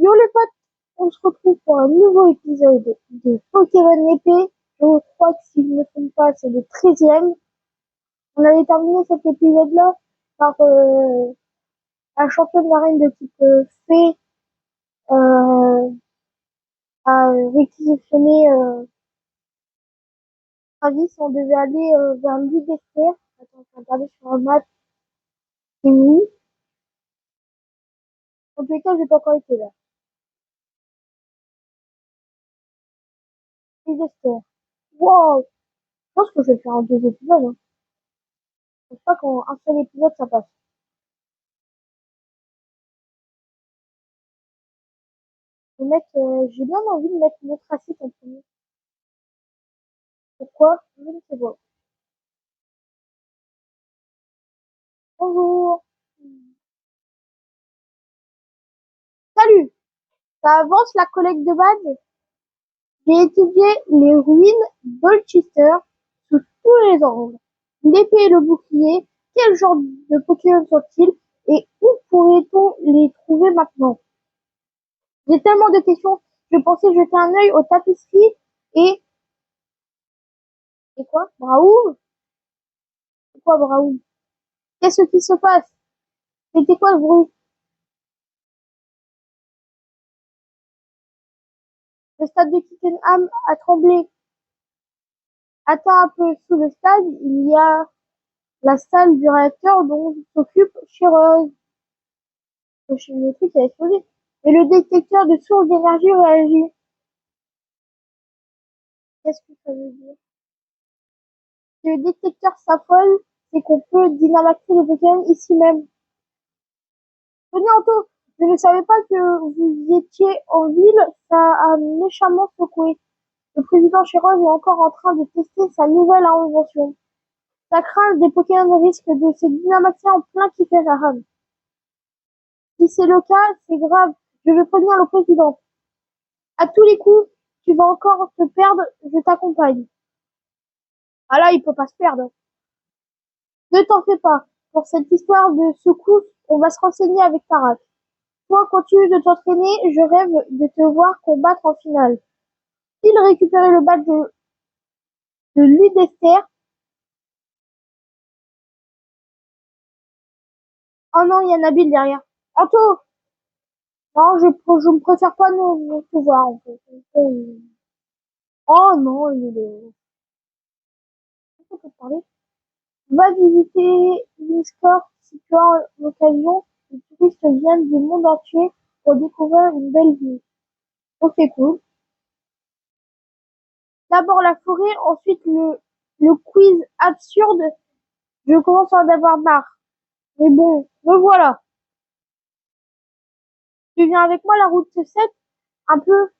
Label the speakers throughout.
Speaker 1: Yo les potes, on se retrouve pour un nouveau épisode de Pokémon épée. Je crois que si je ne me trompe pas, c'est le 13e. On avait terminé cet épisode-là par un champion de l'arène de type fée à réquisitionner Travis. On devait aller vers l'Udester. Attends, je vais regarder sur la map. C'est où? En tous les cas, j'ai pas encore été là. L'Udester. Wow! Je pense que je vais le faire en 2 épisodes. Hein. Je pense pas qu'en un seul épisode, ça passe. J'ai bien envie de mettre notre acide en premier. Pourquoi? Je ne sais pas. Bonjour. Salut. Ça avance la collecte de badges. J'ai étudié les ruines d'Olchester sous tous les angles. L'épée et le bouclier, quel genre de Pokémon sont-ils et où pourrait-on les trouver maintenant? J'ai tellement de questions. Je pensais jeter un œil aux tapisseries et... Et quoi? Braoum? C'est quoi Braoum? Qu'est-ce qui se passe? C'était quoi le bruit? Le stade de Kittenham a tremblé. Attends un peu, sous le stade, il y a la salle du réacteur dont s'occupe Chireuse. Le truc a explosé. Et le détecteur de source d'énergie réagit. Qu'est-ce que ça veut dire? Si le détecteur s'affole, c'est qu'on peut dynamiter le Pokémon ici même. Tenez Anto, je ne savais pas que vous étiez en ville, ça a méchamment secoué. Le président Chireuse est encore en train de tester sa nouvelle invention. Ça craint des Pokémon risquent de se dynamiter en plein Kifferaham. Si c'est le cas, c'est grave. Je vais prévenir le président. À tous les coups, tu vas encore te perdre, je t'accompagne. Ah là, il peut pas se perdre. Ne t'en fais pas. Pour cette histoire de secousse, on va se renseigner avec Tarak. Toi, continue de t'entraîner, je rêve de te voir combattre en finale. Il récupérait le badge de Ludester. Oh non, il y a Nabil derrière. Anto! Non, je me préfère pas nous te voir, en fait. Oh non, il est... On peut parler. Va visiter Discord si tu as l'occasion. Les touristes viennent du monde entier pour découvrir une belle ville. Donc c'est cool. D'abord la forêt, ensuite le quiz absurde. Je commence à en avoir marre. Mais bon, me voilà. Tu viens avec moi la route 7. Un peu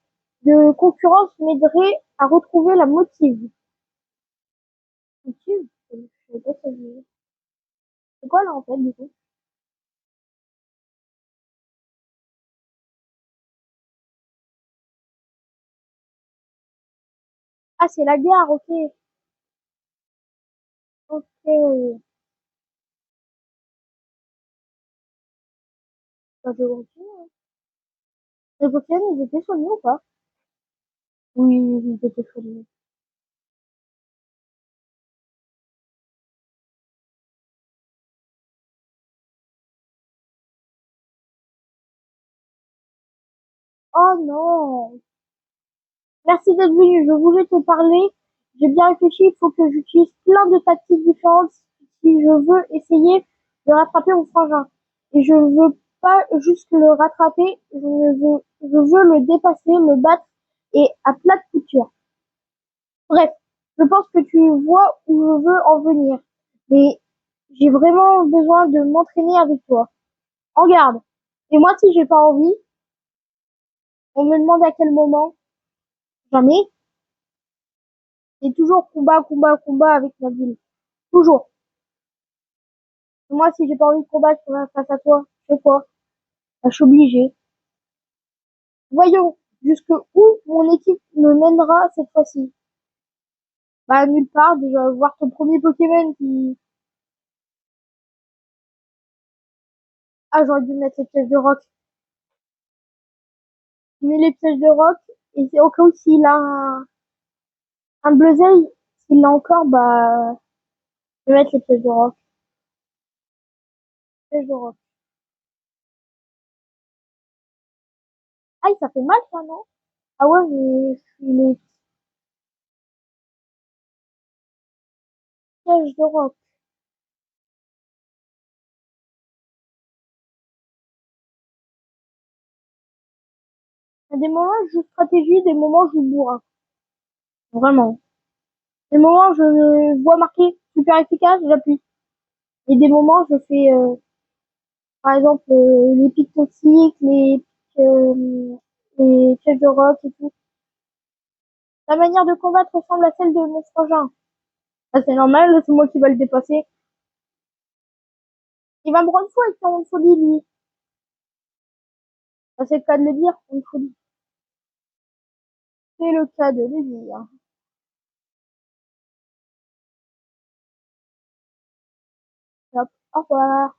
Speaker 1: de concurrence m'aiderait à retrouver la motive. Motive? Je sais pas ce que ça veut dire. C'est quoi là en fait du coup? Ah c'est la gare, ok. Ok. Bah, je continue. Hein. Les Pokémon, ils étaient soignés ou pas? Oui, ils étaient soignés. Oh non! Merci d'être venu, je voulais te parler. J'ai bien réfléchi, il faut que j'utilise plein de tactiques différentes si je veux essayer de rattraper mon frangin. Et je veux pas juste le rattraper, je veux le dépasser, le battre et à plat de couture. Bref, je pense que tu vois où je veux en venir. Mais j'ai vraiment besoin de m'entraîner avec toi. En garde. Et moi, si j'ai pas envie, on me demande à quel moment. Jamais. Et toujours combat, combat, combat avec la ville. Toujours. Moi, si j'ai pas envie de combattre face à toi, je fais quoi? Bah, je suis obligé. Voyons jusque où mon équipe me mènera cette fois-ci. Bah, nulle part. Déjà, voir ton premier Pokémon qui... Ah, j'aurais dû mettre cette pièce de rock. Je mets les pièges de rock, et c'est au cas où s'il a un Bluezeil, s'il l'a encore, bah, je vais mettre les pièges de rock. Pièges de rock. Aïe, ça fait mal, ça, non? Ah ouais, mais les pièges de rock. Il y a des moments, je joue stratégie, des moments, je joue bourrin. Vraiment. Des moments, je vois marqué super efficace, j'appuie. Et des moments, je fais, par exemple, les pics toxiques, les pièges de rock et tout. La manière de combattre ressemble à celle de mon frangin. Ah, c'est normal, c'est moi qui va le dépasser. Il va me rendre fou avec son folie, lui. Ah, c'est le cas de le dire, une folie. C'est le cas de le dire. Hop, au revoir.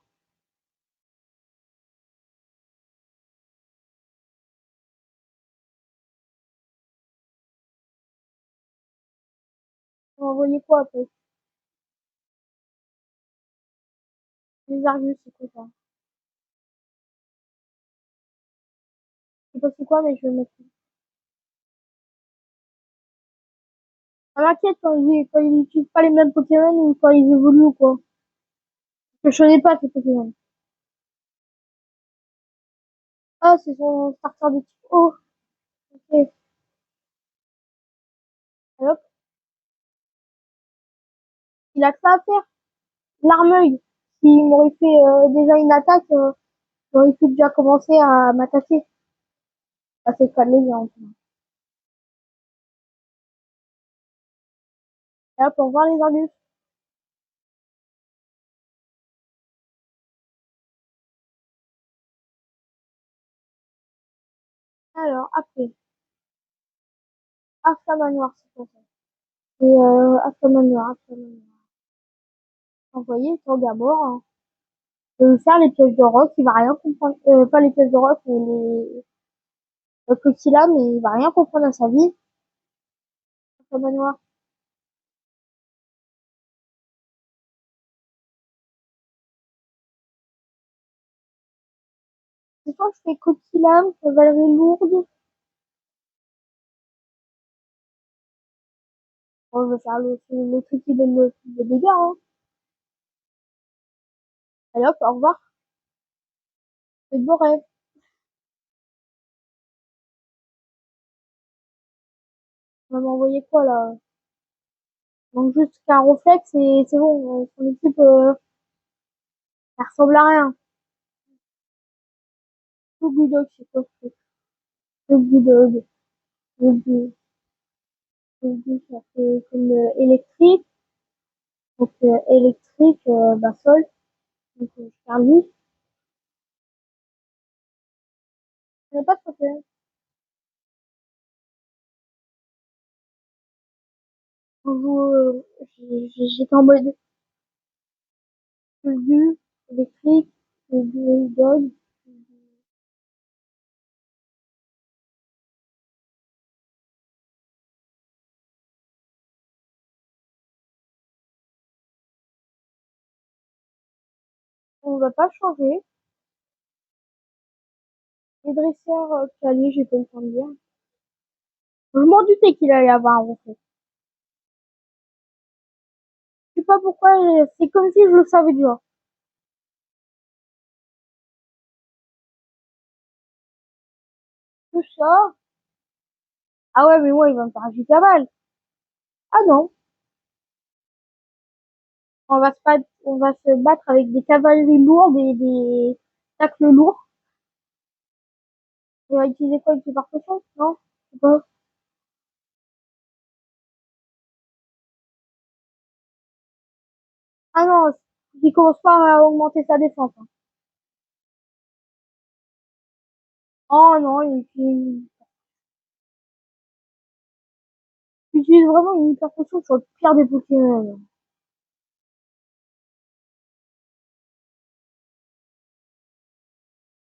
Speaker 1: On va envoyer quoi après? Les Argus, c'est quoi ça? Je sais pas c'est quoi, mais je vais le mettre. Ça m'inquiète quand ils utilisent pas les mêmes Pokémon ou quand ils évoluent ou quoi. Parce que je connais pas ces Pokémon. Ah, c'est son starter de type O. Ok. Hop. Il a que ça à faire. L'armeuil. S'il m'aurait fait déjà une attaque, j'aurais pu déjà commencer à m'attaquer. Ah, c'est pas les gens. Et hop, on va voir les Argus. Alors, après. After Manoir, c'est quoi ça? C'est After Manoir, After Manoir. Envoyer sur d'abord. Hein. Je vais faire les pièges de rock, il va rien comprendre. Pas les pièges de rock, mais les Coquilla, mais il va rien comprendre à sa vie. After Manoir. C'est soit je fais Coquilla, cavalerie lourde. Bon, je vais faire le truc qui donne le dégâts, hein. Allez hop, au revoir. C'est de beaux rêves. On va m'envoyer quoi, là? Donc, juste qu'un réflexe et c'est bon. Son équipe, elle ressemble à rien. Le Bulldog, c'est quoi ce truc? Le Bulldog. Le Bulldog, ça fait comme électrique. Donc, électrique, bah, sol. Donc, je faire lui. Je connais pas ce que c'est. On joue, j'étais en mode Bulldog, électrique, le Bulldog. On va pas changer. Les dresseurs, Cali, j'ai pas eu le temps de dire. Je m'en doutais qu'il allait avoir un reflet. Je sais pas pourquoi, c'est comme si je le savais déjà. Tout ça. Ah ouais, mais moi, il va me faire un giga mal. Ah non. On va se battre avec des cavaleries lourdes et des tacles lourds. Il va utiliser quoi? Il super cochon? Non? Je sais pas. Ah non, il commence pas à augmenter sa défense. Hein. Oh non, il utilise vraiment une hyper potion sur le pire des Pokémon.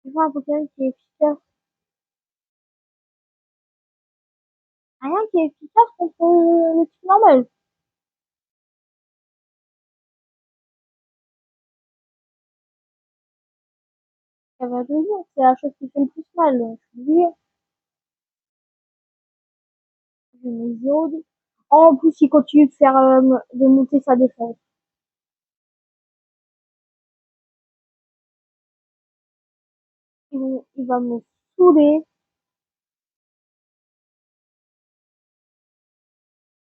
Speaker 1: C'est pas un Pokémon qui est efficace. Rien qui est efficace contre le type normal. Ça va devenir, c'est la chose qui fait le plus mal. Je veux dire, je mets 0. En plus, il continue de faire, de monter sa défense. Il va me saouler.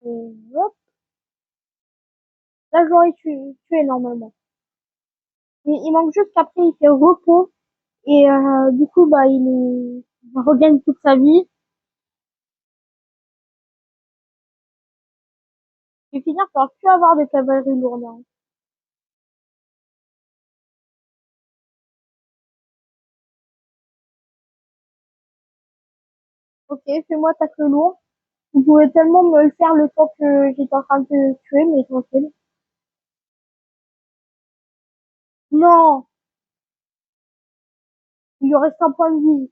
Speaker 1: Et hop, là, je l'aurais tué normalement. Mais il manque juste qu'après, il fait repos. Et du coup, bah, il regagne toute sa vie. Et finir par plus avoir de cavalerie lourde, hein. Ok, fais-moi tacle lourd. Vous pouvez tellement me le faire le temps que j'étais en train de te tuer, mais tranquille. Non, il lui reste un point de vie.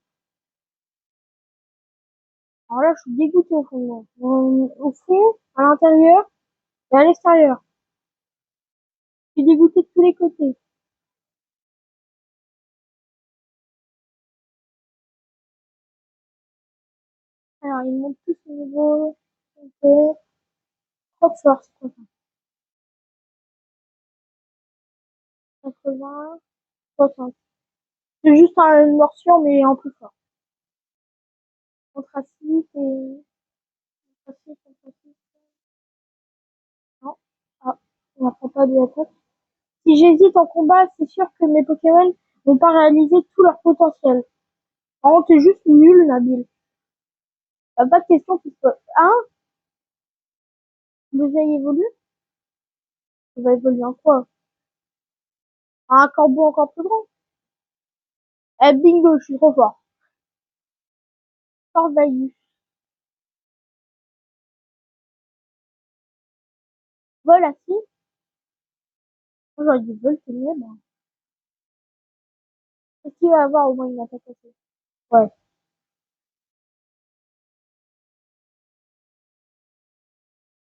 Speaker 1: Alors là, je suis dégoûtée au fond de moi. Au fond, à l'intérieur et à l'extérieur. Je suis dégoûtée de tous les côtés. Alors, ils montent tous au niveau. Ok. Trop de force, quoi. 80, 60. C'est juste une morsure, mais en plus fort. Anthracite et... Anthracite. Non. Ah, on n'apprend pas de l'attaque. Si j'hésite en combat, c'est sûr que mes Pokémon vont pas réaliser tout leur potentiel. Par contre, t'es juste nul, Nabil. T'as pas de question qui se pose. Hein? Le vieil évolue? Il va évoluer en quoi? Un corbeau encore plus grand? Eh, bingo, je suis trop fort. Corvaillus. Vol assis? J'aurais dit vol, c'est mieux, moi. Est-ce qu'il va avoir au moins une attaque assez? Ouais.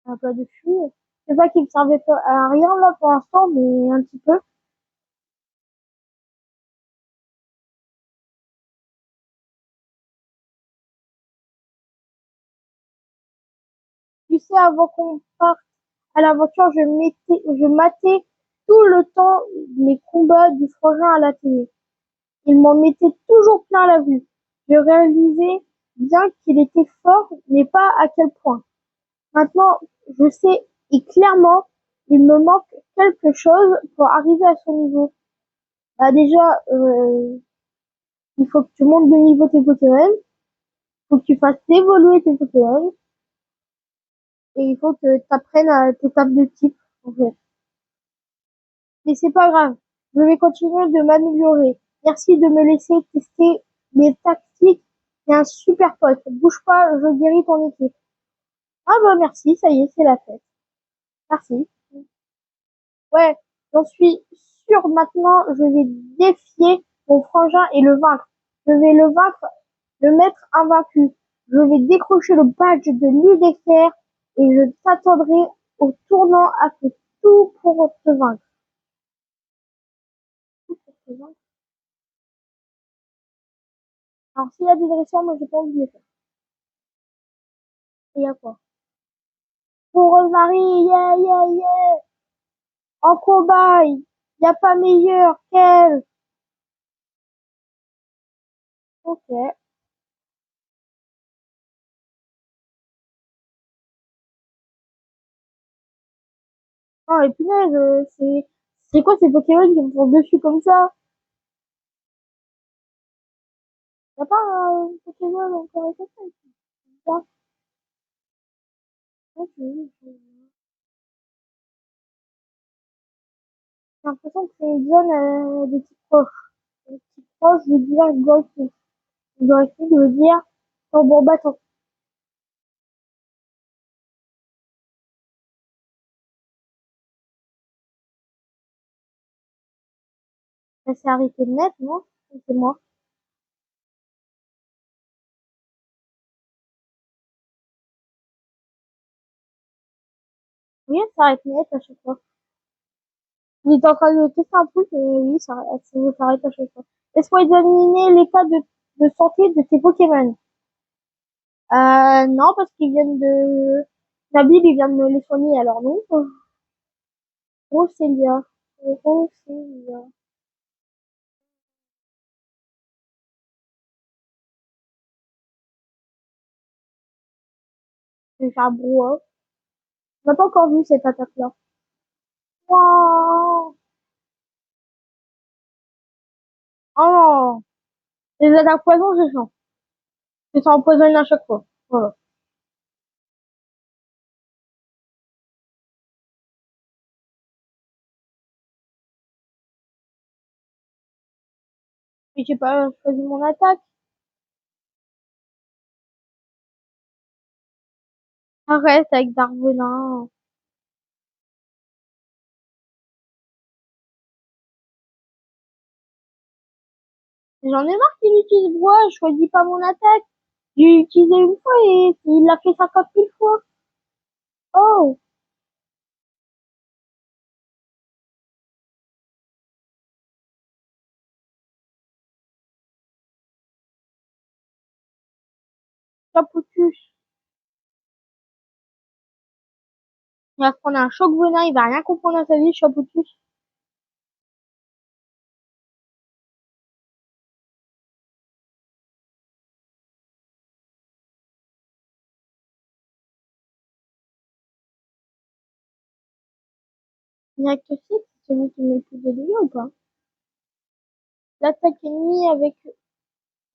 Speaker 1: Un plat de fruits. C'est pas qu'il me servait pas à rien, là, pour l'instant, mais un petit peu. Tu sais, avant qu'on parte à l'aventure, je matais tout le temps les combats du frangin à la télé. Il m'en mettait toujours plein la vue. Je réalisais bien qu'il était fort, mais pas à quel point. Maintenant, je sais, et clairement, il me manque quelque chose pour arriver à son niveau. Bah déjà, il faut que tu montes de niveau tes Pokémon, il faut que tu fasses évoluer tes Pokémon, et il faut que tu apprennes à tes tables de type, en fait. Mais c'est pas grave, je vais continuer de m'améliorer. Merci de me laisser tester mes tactiques. T'es un super pote. Bouge pas, je guéris ton équipe. Ah bah merci, ça y est, c'est la fête. Merci. Ouais, j'en suis sûre maintenant, je vais défier mon frangin et le vaincre. Je vais le vaincre, le mettre invaincu. Je vais décrocher le badge de l'UDFR et je t'attendrai au tournant à fait tout pour te vaincre. Tout pour te vaincre. Alors s'il y a des dresseurs, moi j'ai pas envie de les faire. Et y a quoi? Pour Rosemary, yeah, yeah, yeah! En combat, y a pas meilleur qu'elle! Ok. Oh, et punaise, c'est quoi ces Pokémon qui me font dessus comme ça? Y'a pas un Pokémon encore avec ça ici? Ça. Ok, j'ai l'impression que c'est une zone de type proche. De type proche veut dire Goifu. Goifu veut dire tambour battant. Ça s'est arrêté net, non? C'est moi. Oui, ça arrête net à chaque fois. Il est en train de tester un truc, mais oui, ça s'arrête à chaque fois. Laisse-moi examiner l'état de santé de tes Pokémon. Non, parce qu'ils viennent de... Nabil, il vient de me les soigner, alors non. Roselia. Roselia. Je vais faire brouhaha. On n'a pas encore vu cette attaque-là. Waouh! Oh! Les attaques poison, je sens. Je sens empoisonné à chaque fois. Voilà. Et j'ai pas choisi mon attaque. Arrête avec Darvelin. J'en ai marre qu'il utilise bois, je choisis pas mon attaque. J'ai utilisé une fois et il l'a fait 50 000 fois. Oh, Caputus. Il va se prendre un choc venin, il va rien comprendre à sa vie, Chaputus. Direct aussi, c'est celui qui met le plus de dégâts ou pas? L'attaque ennemie avec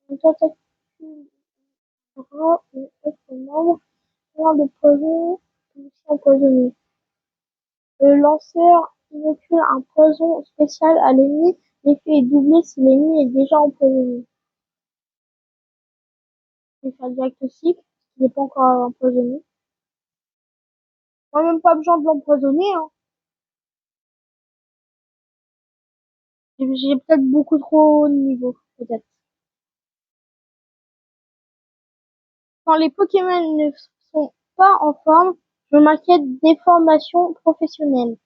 Speaker 1: une tentacule rat ou autre membre, plein de poison, aussi empoisonné. Le lanceur inocule un poison spécial à l'ennemi. L'effet est doublé si l'ennemi est déjà empoisonné. Je vais faire direct aussi, parce qu'il n'est pas encore empoisonné. Moi, même pas besoin de l'empoisonner, hein. J'ai peut-être beaucoup trop de niveau, peut-être. Quand les Pokémon ne sont pas en forme, je m'inquiète des formations professionnelles.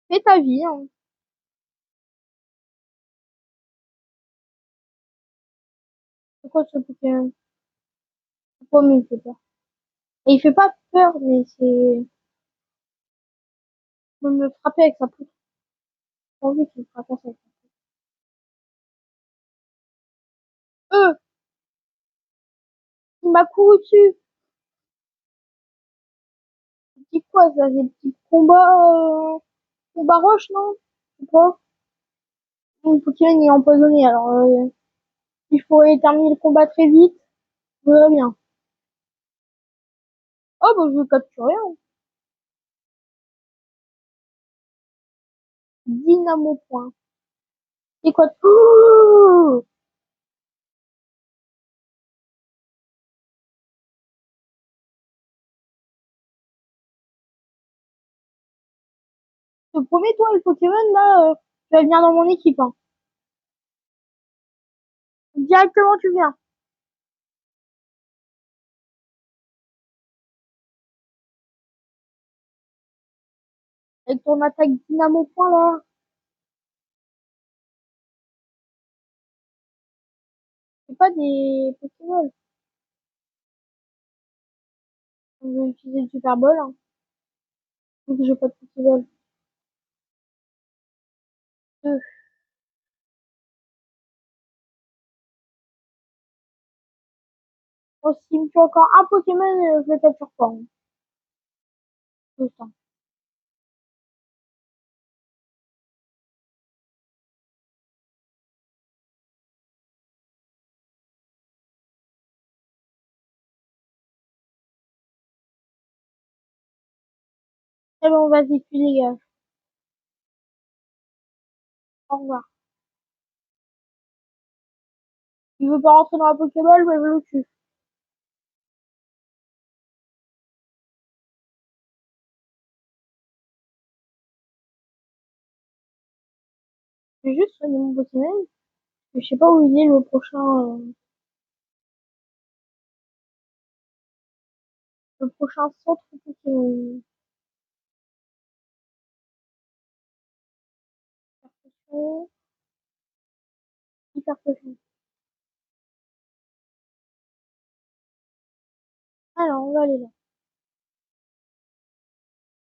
Speaker 1: Fais ta vie, hein. C'est quoi ce Pokémon? Pourquoi il me fait peur? Et il fait pas peur, mais c'est... Il peut me frapper avec sa poutre. J'ai envie qu'il me fracasse avec sa poutre. Il m'a couru dessus. C'est quoi ça? Des petits combats roches, non? Je sais pas. Mon Pokémon il est empoisonné, alors si je pourrais terminer le combat très vite, je voudrais bien. Oh bah je veux capturer, hein. Dynamo point. C'est quoi? Oh, je te promets, toi, le Pokémon, là, tu vas venir dans mon équipe, hein. Directement, tu viens. Avec ton attaque Dynamo point, là. C'est pas des Pokémon. Je vais utiliser le Super Ball, hein. Vu que j'ai pas de Pokéball. Deux. Bon, s'il me tue encore un Pokémon, je le capture pas, hein. Tout le temps. C'est bon, vas-y, tu dégages. Au revoir. Il veut pas rentrer dans la Pokéball, mais je le tue. Je vais juste soigner mon Pokémon. Je sais pas où il est le prochain. le prochain centre Pokémon. Hyper Hyper Potion. Alors, on va aller là.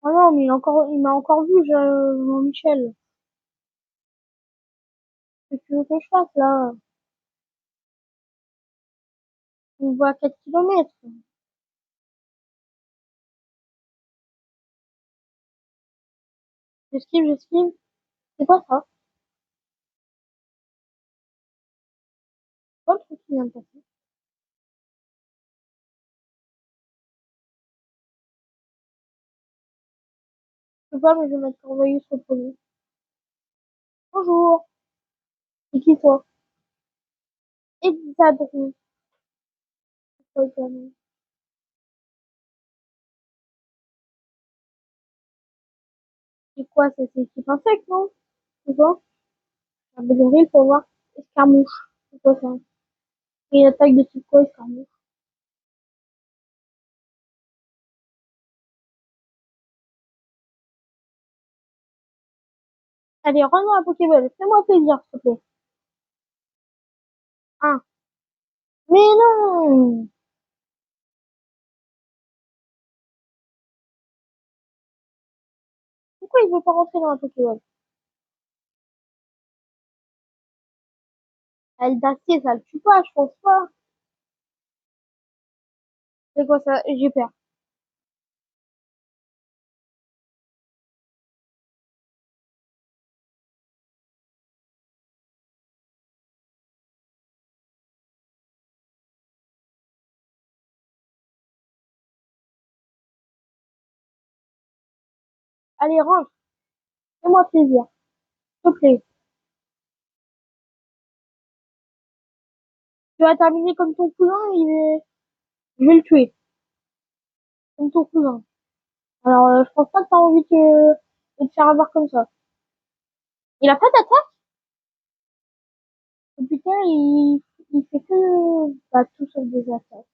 Speaker 1: Oh non, mais il m'a encore vu, Jean-Michel. Qu'est-ce que tu veux que je fasse, là? On voit à 4 kilomètres. J'esquive. C'est quoi ça? C'est quoi le truc qui vient de passer? Je sais pas, mais je vais mettre surveiller sur le premier. Bonjour. C'est qui, toi? Hexadron. C'est quoi, ça? C'est type insecte, non? C'est quoi? Un bedoril pour voir. Escarmouche. C'est quoi ça? Et attaque de type quoi, escarmouche? Allez, rends-moi un Pokéball. Fais-moi plaisir, s'il te plaît. Un. Mais non! Pourquoi il veut pas rentrer dans un Pokéball? Elle d'acier, ça le tue pas, je pense pas. C'est quoi ça? J'ai peur. Allez, rentre. Fais-moi plaisir. S'il te plaît. Tu vas terminer comme ton cousin, je vais le tuer. Comme ton cousin. Alors, je pense pas que t'as envie de te faire avoir comme ça. Il a pas d'attaque? Oh, putain, il fait que, bah, tout sauf des attaques.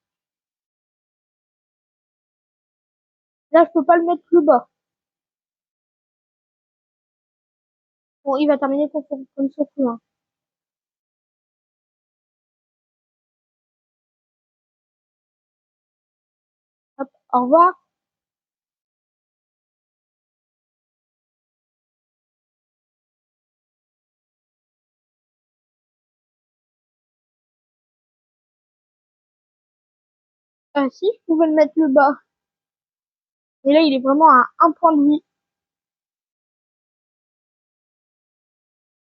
Speaker 1: Là, je peux pas le mettre plus bas. Bon, il va terminer comme son cousin. Hop, au revoir. Si, je pouvais le mettre plus bas. Et là, il est vraiment à un point de vie.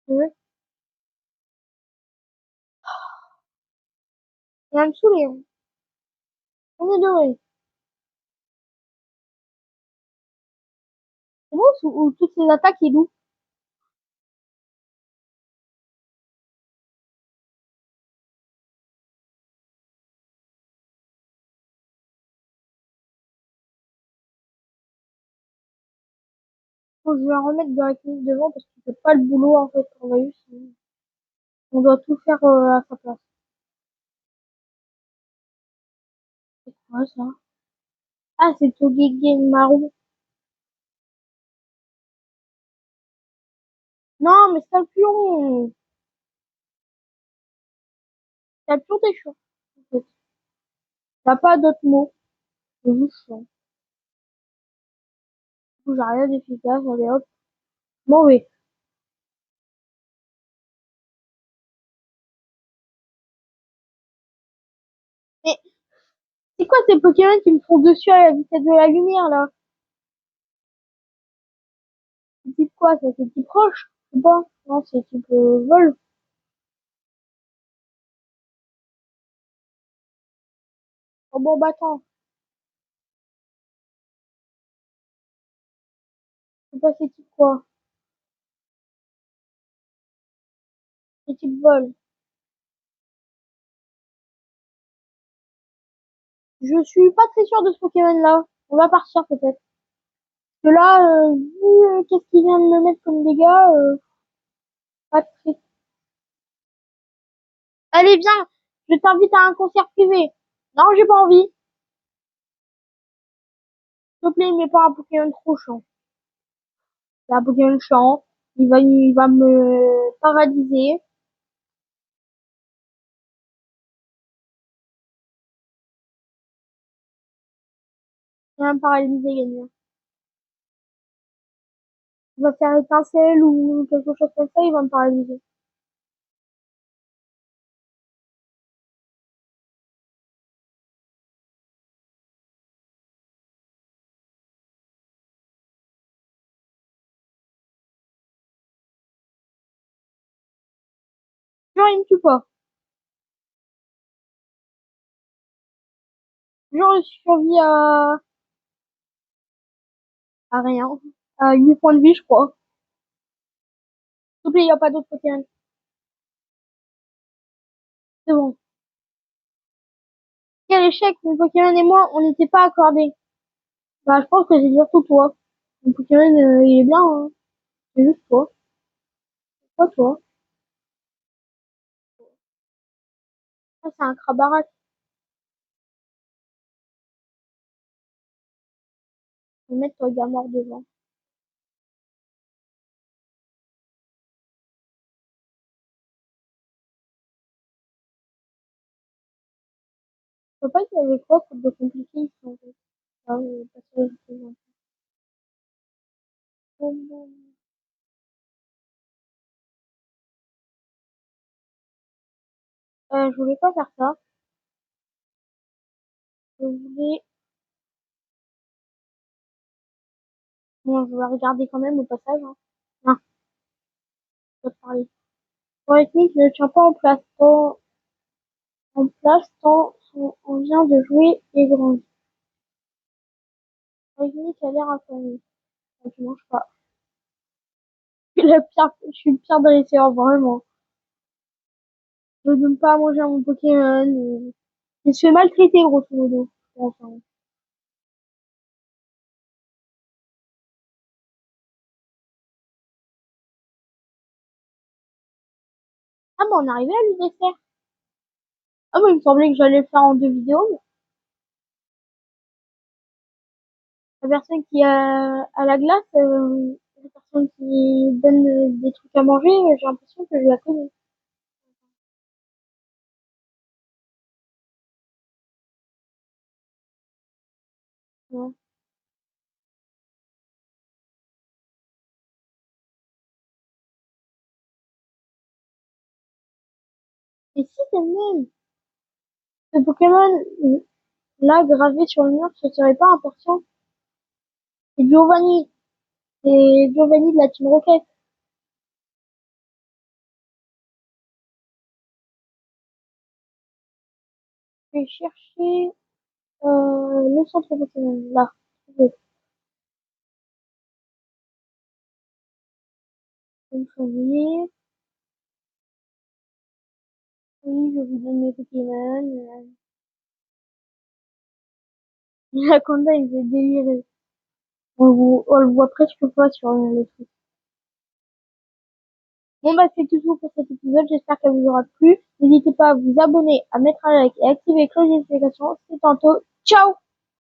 Speaker 1: Ouais. Il va me saouler, hein. On est doré. C'est bon, ou toutes ces attaques, il loup. Faut que je vais en remettre de la clinique devant parce qu'il fait pas le boulot, en fait, on va juste, on doit tout faire, à sa place. C'est quoi, ça? Ah, c'est Togege marron. Non, mais Scorpion! Scorpion, t'es chaud, en fait. T'as pas d'autres mots. C'est juste chiant. Du coup, j'ai rien d'efficace, allez hop. Mauvais. Mais, c'est quoi ces Pokémon qui me font dessus à la vitesse de la lumière, là? C'est type quoi, ça? C'est type roche? Je sais pas. Non, c'est type, vol. Oh bon, bah, attends. Je sais pas c'est type quoi. C'est type vol. Je suis pas très sûre de ce Pokémon-là. On va partir, peut-être. Parce que là, vu, qu'est-ce qu'il vient de me mettre comme dégâts, pas très. Allez, viens, je t'invite à un concert privé. Non, j'ai pas envie. S'il te plaît, mets pas un Pokémon trop chiant. C'est un Pokémon chiant. Il va me paralyser. Il va me paralyser, gagnant. Il va faire étincelle ou quelque chose comme ça, il va me paralyser. Genre, il me tue pas. Genre, je survis à rien. À 8 points de vie, je crois. S'il te plaît, il n'y a pas d'autres Pokémon. C'est bon. Quel échec, mon Pokémon et moi, on n'était pas accordés. Bah, je pense que c'est surtout toi. Mon Pokémon, il est bien, hein. C'est juste toi. Pas toi. Ah, c'est un Krabarak. Je vais mettre toi, Gamor devant. Je sais pas qu'il y avait quoi de compliqué ici, en fait. Ah, parce que je sais pas. Je voulais pas faire ça. Je voulais, bon, je vais regarder quand même au passage, hein. Non, je vais te parler. Porytnik ne tient pas en place tant on vient de jouer et grandi. Porytnik a l'air affamé. Ah, tu manges pas. Je suis le pire dresseur, vraiment. Je donne pas à manger à mon Pokémon. Il se fait maltraiter, grosso modo. Enfin. Ah, mais on est arrivé à lui défaire. Ah, mais il me semblait que j'allais le faire en 2 vidéos, mais la personne qui a à la glace, la personne qui donne des trucs à manger, j'ai l'impression que je la connais. Ouais. Et si c'est même ce Pokémon là gravé sur le mur, ce serait pas important. C'est Giovanni. C'est Giovanni de la Team Rocket. Je vais chercher le centre Pokémon. Là. Oui, une famille. Oui, je vous donne mes Pokémon. Anaconda, il fait délirer. On le voit presque pas sur les trucs. Bon bah c'est tout pour cet épisode, j'espère qu'elle vous aura plu. N'hésitez pas à vous abonner, à mettre un like et à activer la cloche de notification. C'est tantôt. Ciao!